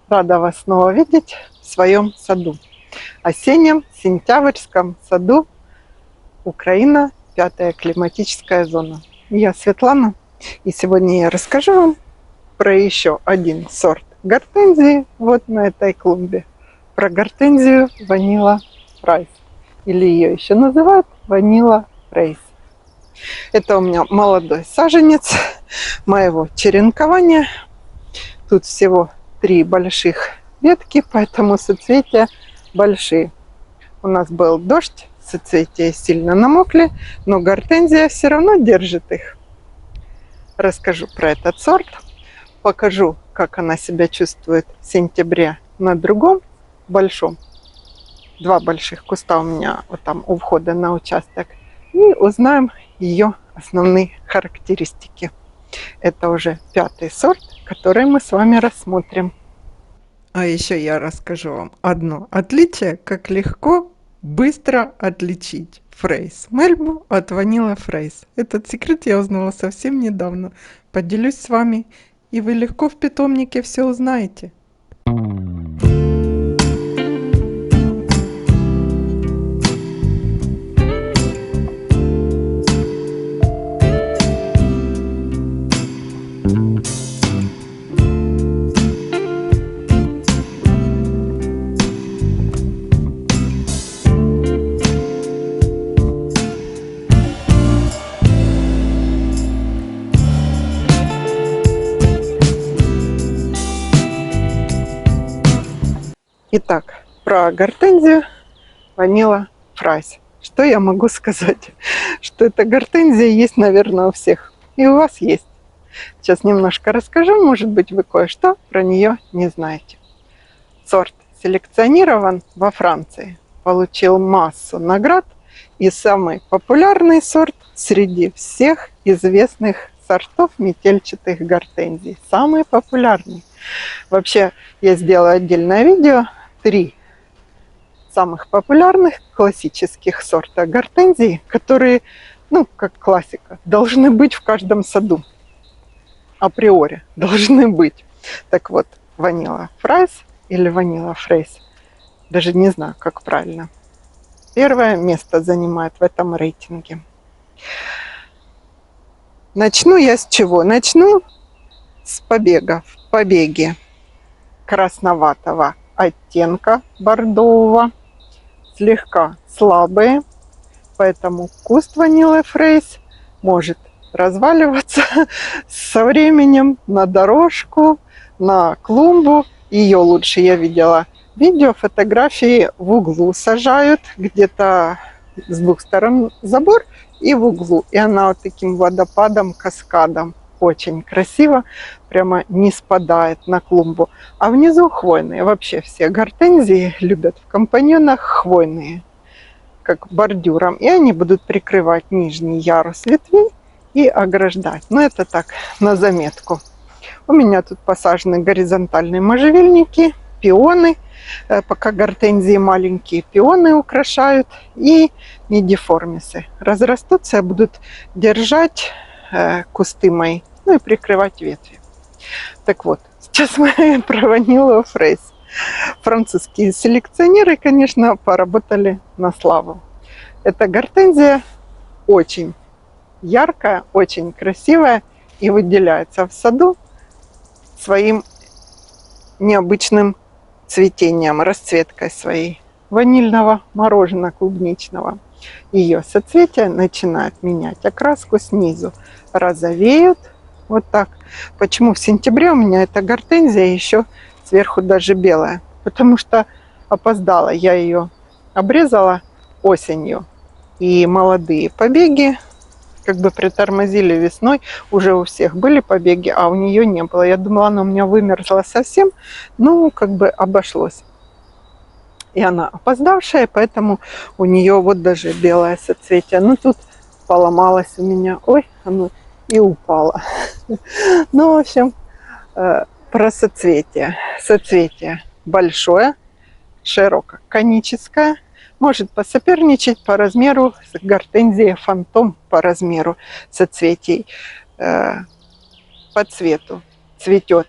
Рада вас снова видеть в своем саду. Осеннем, сентябрьском саду Украина, 5-я климатическая зона. Я Светлана, и сегодня я расскажу вам про еще один сорт гортензии вот на этой клумбе. Про гортензию Vanilla Price, или ее еще называют Vanilla Price. Это у меня молодой саженец моего черенкования. Тут всего 3 больших ветки, поэтому соцветия большие. У нас был дождь, соцветия сильно намокли, но гортензия все равно держит их. Расскажу про этот сорт, покажу, как она себя чувствует в сентябре на другом большом. 2 больших куста у меня вот там у входа на участок. И узнаем ее основные характеристики. Это уже 5-й сорт, который мы с вами рассмотрим. А еще я расскажу вам одно отличие, как легко, быстро отличить Фрейс Мельбу от Vanilla Фрейс. Этот секрет я узнала совсем недавно. Поделюсь с вами, и вы легко в питомнике все узнаете. Итак, про гортензию Vanilla Price. Что я могу сказать? Что эта гортензия есть, наверное, у всех. И у вас есть. Сейчас немножко расскажу, может быть, вы кое-что про нее не знаете. Сорт селекционирован во Франции, получил массу наград и самый популярный сорт среди всех известных сортов метельчатых гортензий. Самый популярный. Вообще, я сделала отдельное видео. 3 самых популярных классических сорта гортензии, которые, как классика, должны быть в каждом саду. Априори должны быть. Так вот, Vanilla Price или Vanilla Price, даже не знаю, как правильно, 1-е место занимает в этом рейтинге. Начну я с чего? Начну с побегов. Побеги красноватого оттенка бордового, слегка слабые, поэтому куст Vanilla Price может разваливаться со временем на дорожку, на клумбу. Ее лучше я видела видео, фотографии в углу сажают, где-то с 2 сторон забор и в углу. И она вот таким водопадом, каскадом очень красиво, прямо не спадает на клумбу. А внизу хвойные. Вообще все гортензии любят в компаньонах хвойные, как бордюром. И они будут прикрывать нижний ярус ветвей и ограждать. Но это так, на заметку. У меня тут посажены горизонтальные можжевельники, пионы. Пока гортензии маленькие, пионы украшают. И нидиформисы. Разрастутся, будут держать кусты мои, и прикрывать ветви. Так вот, сейчас мы про Vanilla Price. Французские селекционеры, конечно, поработали на славу. Эта гортензия очень яркая, очень красивая и выделяется в саду своим необычным цветением, расцветкой своей ванильного мороженого клубничного. Ее соцветия начинают менять окраску снизу, розовеют вот так. Почему в сентябре у меня эта гортензия еще сверху даже белая? Потому что опоздала, я ее обрезала осенью, и молодые побеги как бы притормозили весной. Уже у всех были побеги, а у нее не было. Я думала, она у меня вымерзла совсем, как бы обошлось. И она опоздавшая, поэтому у нее вот даже белое соцветие. Тут поломалось у меня. Ой, оно и упало. В общем, про соцветие. Соцветие большое, широко коническое. Может посоперничать по размеру с гортензией фантом, по размеру соцветий. По цвету цветет,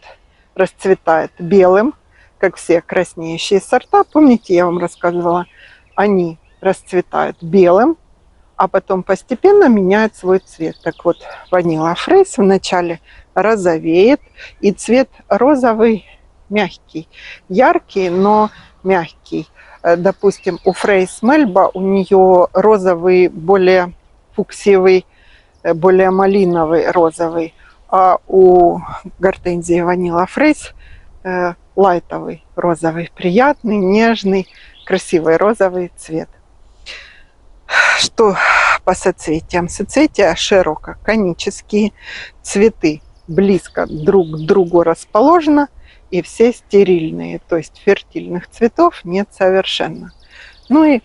расцветает белым, как все краснеющие сорта. Помните, я вам рассказывала, они расцветают белым, а потом постепенно меняют свой цвет. Так вот, Vanilla Fraise вначале розовеет, и цвет розовый мягкий, яркий, но мягкий. Допустим, у Fraise Melba у нее розовый, более фуксиевый, более малиновый розовый, а у гортензии Vanilla Fraise лайтовый розовый, приятный, нежный, красивый розовый цвет. Что по соцветиям? Соцветия широко конические, цветы близко друг к другу расположены, и все стерильные, то есть фертильных цветов нет совершенно. Ну и,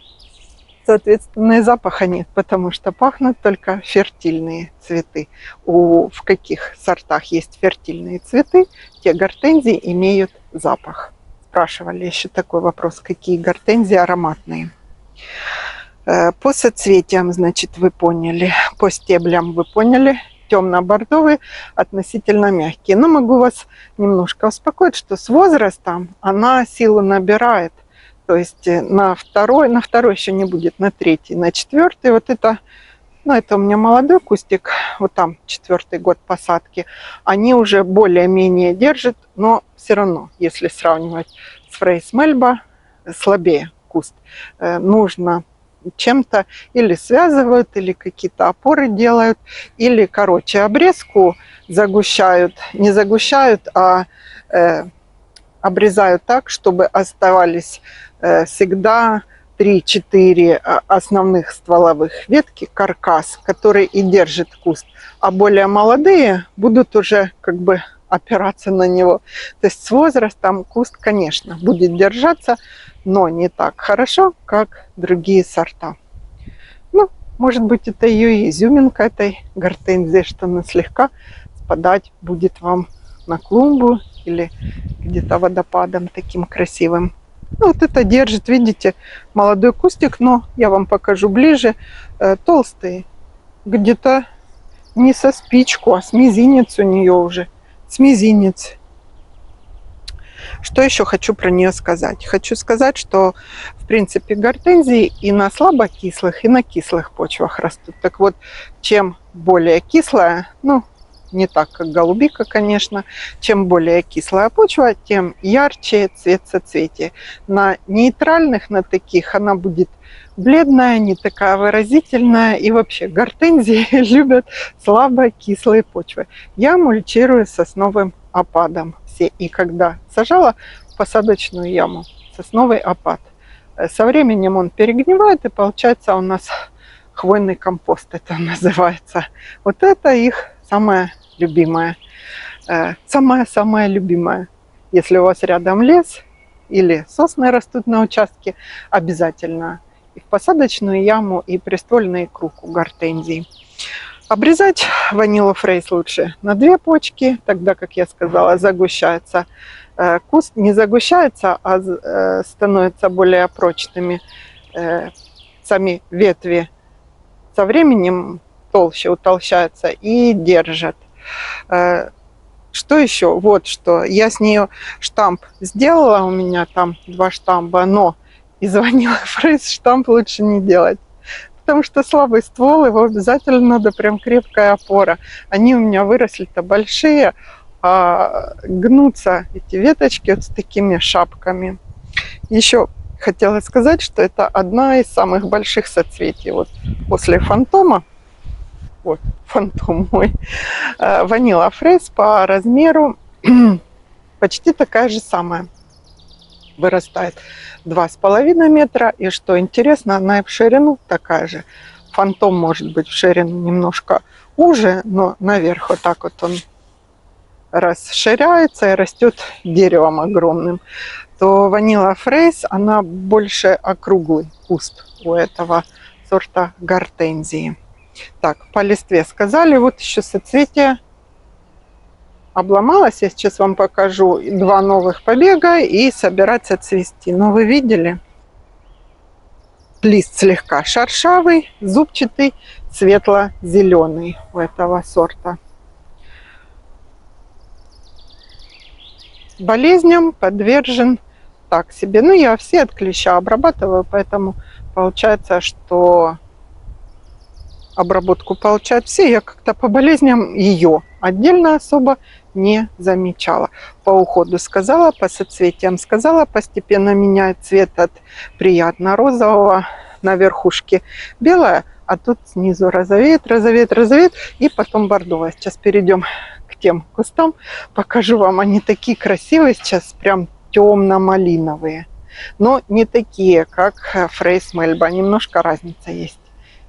соответственно, и запаха нет, потому что пахнут только фертильные цветы. В каких сортах есть фертильные цветы, те гортензии имеют запах. Спрашивали еще такой вопрос, какие гортензии ароматные. По соцветиям, значит, вы поняли, по стеблям вы поняли, темно-бордовые, относительно мягкие. Но могу вас немножко успокоить, что с возрастом она силу набирает. То есть на второй еще не будет, на третий, на четвертый. Вот это, ну это у меня молодой кустик, вот там 4-й год посадки. Они уже более-менее держат, но все равно, если сравнивать с Fraise Melba, слабее куст. Нужно чем-то или связывают, или какие-то опоры делают, или, короче, обрезку загущают, не загущают, а обрезают так, чтобы оставались всегда 3-4 основных стволовых ветки, каркас, который и держит куст, а более молодые будут уже как бы опираться на него. То есть с возрастом куст, конечно, будет держаться, но не так хорошо, как другие сорта. Ну, может быть, это ее и изюминка этой гортензии, что она слегка спадать будет вам на клумбу или где-то водопадом таким красивым. Ну, вот это держит, видите, молодой кустик, но я вам покажу ближе, толстый, где-то не со спичку, а с мизинец у нее уже, с мизинец. Что еще хочу про нее сказать? Хочу сказать, что, в принципе, гортензии и на слабокислых, и на кислых почвах растут. Так вот, чем более кислая, ну, не так, как голубика, конечно, чем более кислая почва, тем ярче цвет соцветия. На нейтральных, на таких, она будет бледная, не такая выразительная. И вообще, гортензии любят слабокислые почвы. Я мульчирую сосновым опадом все. И когда сажала в посадочную яму сосновый опад, со временем он перегнивает, и получается у нас хвойный компост, это называется. Вот это их самое любимое. Самое-самое любимое. Если у вас рядом лес или сосны растут на участке, обязательно и в посадочную яму, и приствольный круг у гортензий. Обрезать Vanilla Fraise лучше на 2 почки, тогда, как я сказала, загущается. Куст не загущается, а становятся более прочными. Сами ветви со временем толще утолщаются и держат. Что еще? Вот что. Я с нее штамп сделала, у меня там 2 штампа, но из Vanilla Fraise штамп лучше не делать. Потому что слабый ствол, его обязательно надо прям крепкая опора. Они у меня выросли-то большие, а гнутся эти веточки вот с такими шапками. Еще хотела сказать, что это одна из самых больших соцветий. Вот после фантома, вот фантом мой, Vanilla Fraise по размеру почти такая же самая. Вырастает 2,5 метра. И что интересно, она и в ширину такая же. Фантом может быть в ширину немножко уже, но наверх вот так вот он расширяется и растет деревом огромным. То Vanilla Fraise, она больше округлый куст у этого сорта гортензии. Так, по листве сказали, вот еще соцветия. Обломалась, я сейчас вам покажу 2 новых побега и собираться цвести. Но вы видели? Лист слегка шершавый, зубчатый, светло-зеленый у этого сорта. Болезням подвержен так себе. Ну, я все от клеща обрабатываю, поэтому получается, что обработку получают все. Я как-то по болезням ее отдельно особо не замечала. По уходу сказала, по соцветиям сказала, постепенно меняет цвет от приятно розового на верхушке белое, а тут снизу розовеет, розовеет, розовеет, и потом бордовое. Сейчас перейдем к тем кустам, покажу вам. Они такие красивые сейчас, прям темно-малиновые, но не такие, как Фрейс Мельба. Немножко разница есть.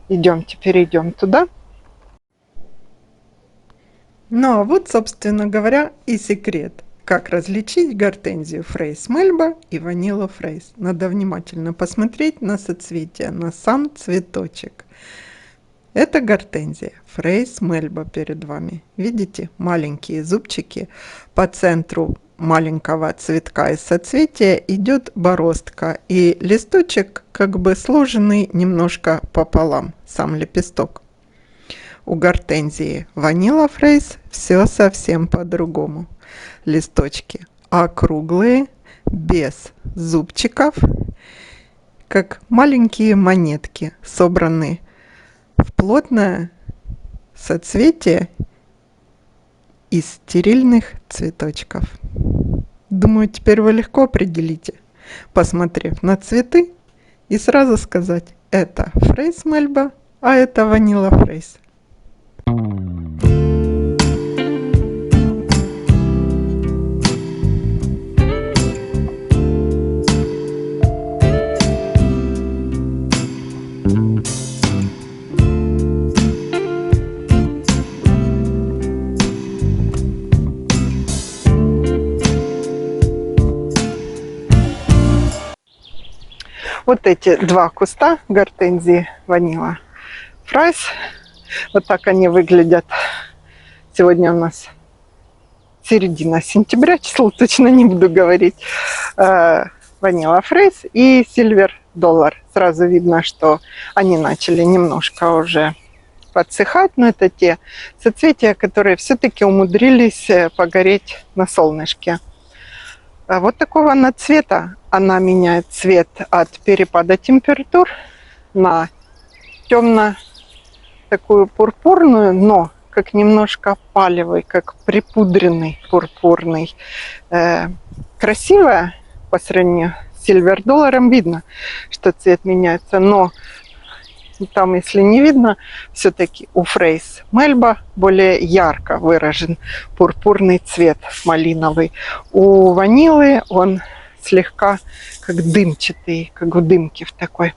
Идемте, перейдем туда. Ну а вот, собственно говоря, и секрет. Как различить гортензию Фрейс Мельба и ванила Фрейс. Надо внимательно посмотреть на соцветие, на сам цветочек. Это гортензия Фрейс Мельба перед вами. Видите, маленькие зубчики. По центру маленького цветка из соцветия идет бороздка. И листочек как бы сложенный немножко пополам, сам лепесток. У гортензии ванила Фрейс все совсем по-другому. Листочки округлые, без зубчиков, как маленькие монетки, собранные в плотное соцветие из стерильных цветочков. Думаю, теперь вы легко определите, посмотрев на цветы, и сразу сказать, это Фрейс Мельба, а это ванила Фрейс. Вот эти два куста гортензии ванила Фрейс. Вот так они выглядят. Сегодня у нас середина сентября, число точно не буду говорить. Ванила Фрейс и Silver Dollar. Сразу видно, что они начали немножко уже подсыхать, но это те соцветия, которые все-таки умудрились погореть на солнышке. Вот такого она цвета. Она меняет цвет от перепада температур на темно такую пурпурную, но как немножко палевый, как припудренный пурпурный. Красивая по сравнению с Silver Dollar. Видно, что цвет меняется, но там, если не видно, все-таки у Фрейс Мельба более ярко выражен пурпурный цвет, малиновый. У ванилы он слегка как дымчатый, как в дымке в такой.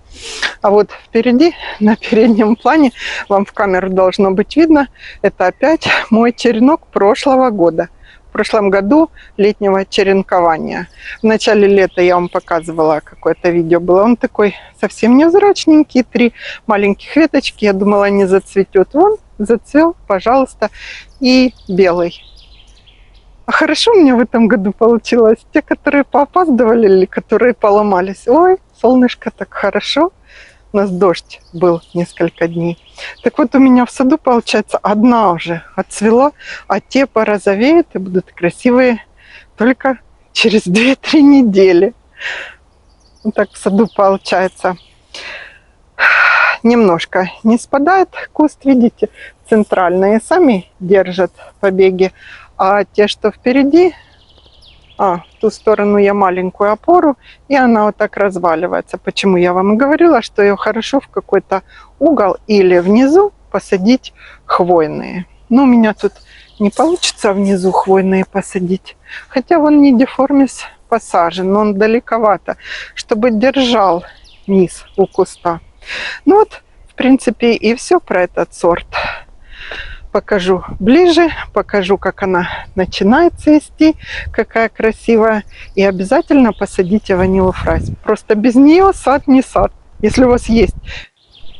А вот впереди, на переднем плане, вам в камеру должно быть видно, это опять мой черенок прошлого года. В прошлом году летнего черенкования. В начале лета я вам показывала, какое-то видео было. Он такой совсем невзрачненький, 3 маленьких веточки. Я думала, не зацветет. Вон, зацвел, пожалуйста, и белый. А хорошо у меня в этом году получилось. Те, которые поопаздывали или которые поломались. Ой, солнышко, так хорошо. У нас дождь был несколько дней. Так вот, у меня в саду, получается, одна уже отцвела, а те порозовеют и будут красивые только через 2-3 недели. Вот так в саду получается. Немножко не спадает куст, видите, центральные сами держат побеги, а те, что впереди, в ту сторону я маленькую опору, и она вот так разваливается. Почему я вам и говорила, что ее хорошо в какой-то угол или внизу посадить хвойные. Но у меня тут не получится внизу хвойные посадить. Хотя вон не деформис посажен, но он далековато, чтобы держал низ у куста. Ну вот, в принципе, и все про этот сорт. Покажу ближе, покажу, как она начинает цвести, какая красивая. И обязательно посадите ванилу Фрейс. Просто без нее сад не сад. Если у вас есть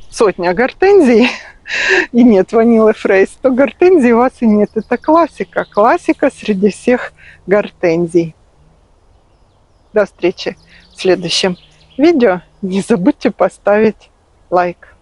сотня гортензий и нет ванилы Фрейс, то гортензий у вас и нет. Это классика. Классика среди всех гортензий. До встречи в следующем видео. Не забудьте поставить лайк.